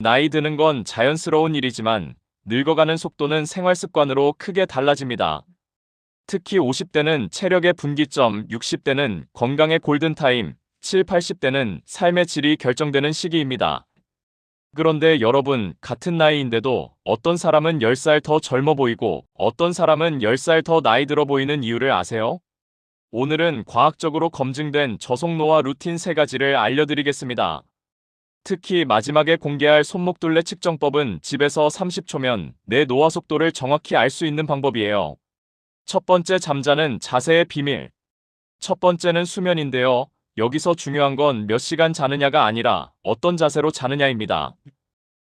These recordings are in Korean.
나이 드는 건 자연스러운 일이지만 늙어가는 속도는 생활 습관으로 크게 달라집니다. 특히 50대는 체력의 분기점, 60대는 건강의 골든타임, 7, 80대는 삶의 질이 결정되는 시기입니다. 그런데 여러분, 같은 나이인데도 어떤 사람은 10살 더 젊어 보이고 어떤 사람은 10살 더 나이 들어 보이는 이유를 아세요? 오늘은 과학적으로 검증된 저속노화 루틴 3가지를 알려드리겠습니다. 특히 마지막에 공개할 손목둘레 측정법은 집에서 30초면 내 노화 속도를 정확히 알 수 있는 방법이에요. 첫 번째, 잠자는 자세의 비밀. 첫 번째는 수면인데요. 여기서 중요한 건 몇 시간 자느냐가 아니라 어떤 자세로 자느냐입니다.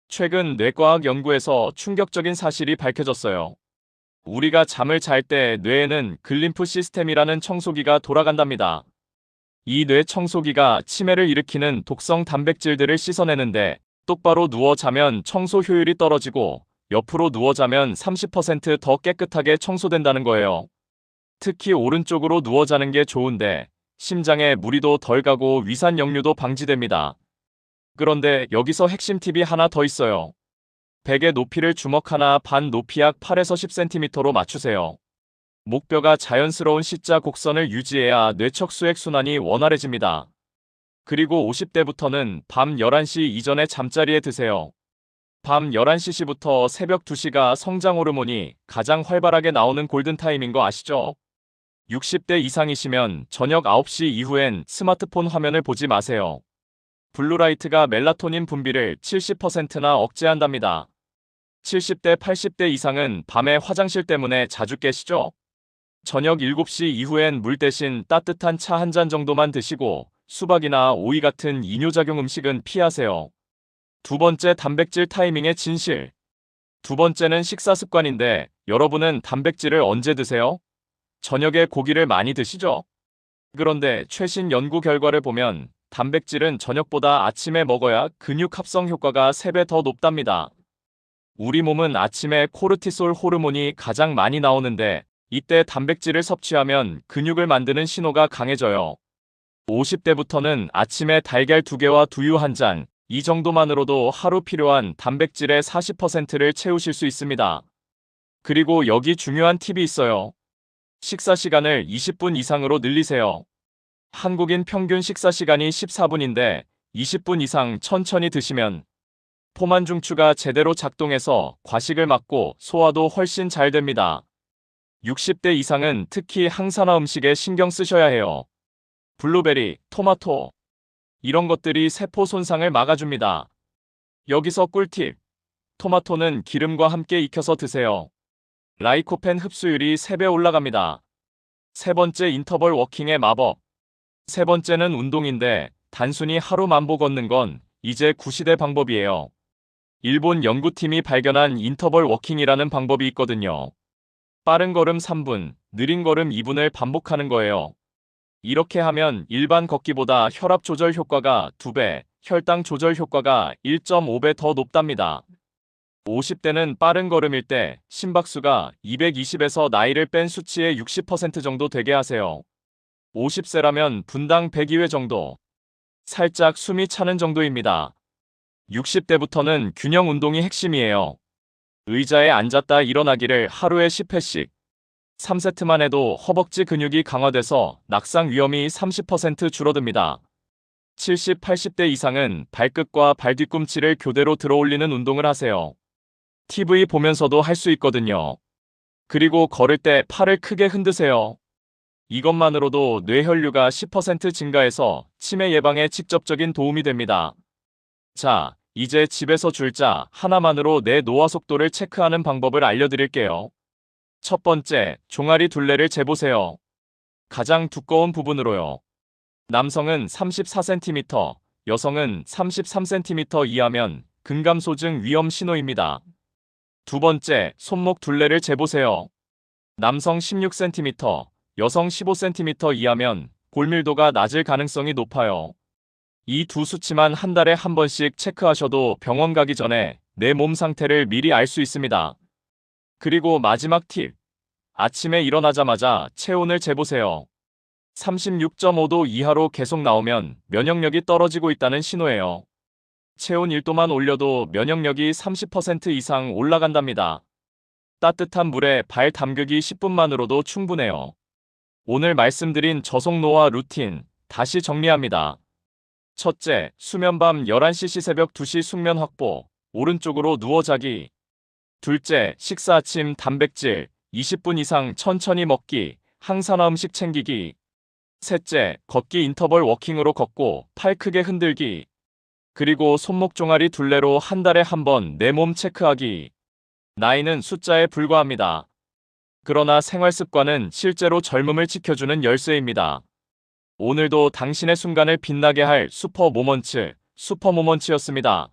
최근 뇌과학 연구에서 충격적인 사실이 밝혀졌어요. 우리가 잠을 잘 때 뇌에는 글림프 시스템이라는 청소기가 돌아간답니다. 이 뇌 청소기가 치매를 일으키는 독성 단백질들을 씻어내는데, 똑바로 누워 자면 청소 효율이 떨어지고 옆으로 누워 자면 30%더 깨끗하게 청소된다는 거예요. 특히 오른쪽으로 누워 자는 게 좋은데 심장에 무리도 덜 가고 위산 역류도 방지됩니다. 그런데 여기서 핵심 팁이 하나 더 있어요. 베개 높이를 주먹 하나 반 높이 약 8에서 10cm로 맞추세요. 목뼈가 자연스러운 C자 곡선을 유지해야 뇌척 수액 순환이 원활해집니다. 그리고 50대부터는 밤 11시 이전에 잠자리에 드세요. 밤 11시부터 새벽 2시가 성장 호르몬이 가장 활발하게 나오는 골든타임인 거 아시죠? 60대 이상이시면 저녁 9시 이후엔 스마트폰 화면을 보지 마세요. 블루라이트가 멜라토닌 분비를 70%나 억제한답니다. 70대, 80대 이상은 밤에 화장실 때문에 자주 깨시죠? 저녁 7시 이후엔 물 대신 따뜻한 차 한 잔 정도만 드시고 수박이나 오이 같은 이뇨작용 음식은 피하세요. 두 번째, 단백질 타이밍의 진실. 두 번째는 식사 습관인데 여러분은 단백질을 언제 드세요? 저녁에 고기를 많이 드시죠? 그런데 최신 연구 결과를 보면 단백질은 저녁보다 아침에 먹어야 근육 합성 효과가 3배 더 높답니다. 우리 몸은 아침에 코르티솔 호르몬이 가장 많이 나오는데 이때 단백질을 섭취하면 근육을 만드는 신호가 강해져요. 50대부터는 아침에 달걀 2개와 두유 1잔, 이 정도만으로도 하루 필요한 단백질의 40%를 채우실 수 있습니다. 그리고 여기 중요한 팁이 있어요. 식사 시간을 20분 이상으로 늘리세요. 한국인 평균 식사 시간이 14분인데 20분 이상 천천히 드시면 포만 중추가 제대로 작동해서 과식을 막고 소화도 훨씬 잘 됩니다. 60대 이상은 특히 항산화 음식에 신경 쓰셔야 해요. 블루베리, 토마토, 이런 것들이 세포 손상을 막아줍니다. 여기서 꿀팁. 토마토는 기름과 함께 익혀서 드세요. 라이코펜 흡수율이 3배 올라갑니다. 세 번째, 인터벌 워킹의 마법. 세 번째는 운동인데 단순히 하루 만보 걷는 건 이제 구시대 방법이에요. 일본 연구팀이 발견한 인터벌 워킹이라는 방법이 있거든요. 빠른 걸음 3분, 느린 걸음 2분을 반복하는 거예요. 이렇게 하면 일반 걷기보다 혈압 조절 효과가 2배, 혈당 조절 효과가 1.5배 더 높답니다. 50대는 빠른 걸음일 때 심박수가 220에서 나이를 뺀 수치의 60% 정도 되게 하세요. 50세라면 분당 102회 정도. 살짝 숨이 차는 정도입니다. 60대부터는 균형 운동이 핵심이에요. 의자에 앉았다 일어나기를 하루에 10회씩. 3세트만 해도 허벅지 근육이 강화돼서 낙상 위험이 30% 줄어듭니다. 70, 80대 이상은 발끝과 발 뒤꿈치를 교대로 들어올리는 운동을 하세요. TV 보면서도 할 수 있거든요. 그리고 걸을 때 팔을 크게 흔드세요. 이것만으로도 뇌혈류가 10% 증가해서 치매 예방에 직접적인 도움이 됩니다. 자, 이제 집에서 줄자 하나만으로 내 노화 속도를 체크하는 방법을 알려드릴게요. 첫 번째, 종아리 둘레를 재보세요. 가장 두꺼운 부분으로요. 남성은 34cm, 여성은 33cm 이하면 근감소증 위험 신호입니다. 두 번째, 손목 둘레를 재보세요. 남성 16cm, 여성 15cm 이하면 골밀도가 낮을 가능성이 높아요. 이 두 수치만 한 달에 한 번씩 체크하셔도 병원 가기 전에 내 몸 상태를 미리 알 수 있습니다. 그리고 마지막 팁. 아침에 일어나자마자 체온을 재보세요. 36.5도 이하로 계속 나오면 면역력이 떨어지고 있다는 신호예요. 체온 1도만 올려도 면역력이 30% 이상 올라간답니다. 따뜻한 물에 발 담그기 10분만으로도 충분해요. 오늘 말씀드린 저속노화 루틴 다시 정리합니다. 첫째, 수면 밤 11시 새벽 2시 숙면 확보, 오른쪽으로 누워 자기. 둘째, 식사 아침 단백질 20분 이상 천천히 먹기, 항산화 음식 챙기기. 셋째, 걷기 인터벌 워킹으로 걷고 팔 크게 흔들기. 그리고 손목 종아리 둘레로 한 달에 한 번 내 몸 체크하기. 나이는 숫자에 불과합니다. 그러나 생활 습관은 실제로 젊음을 지켜주는 열쇠입니다. 오늘도 당신의 순간을 빛나게 할 슈퍼모먼츠였습니다.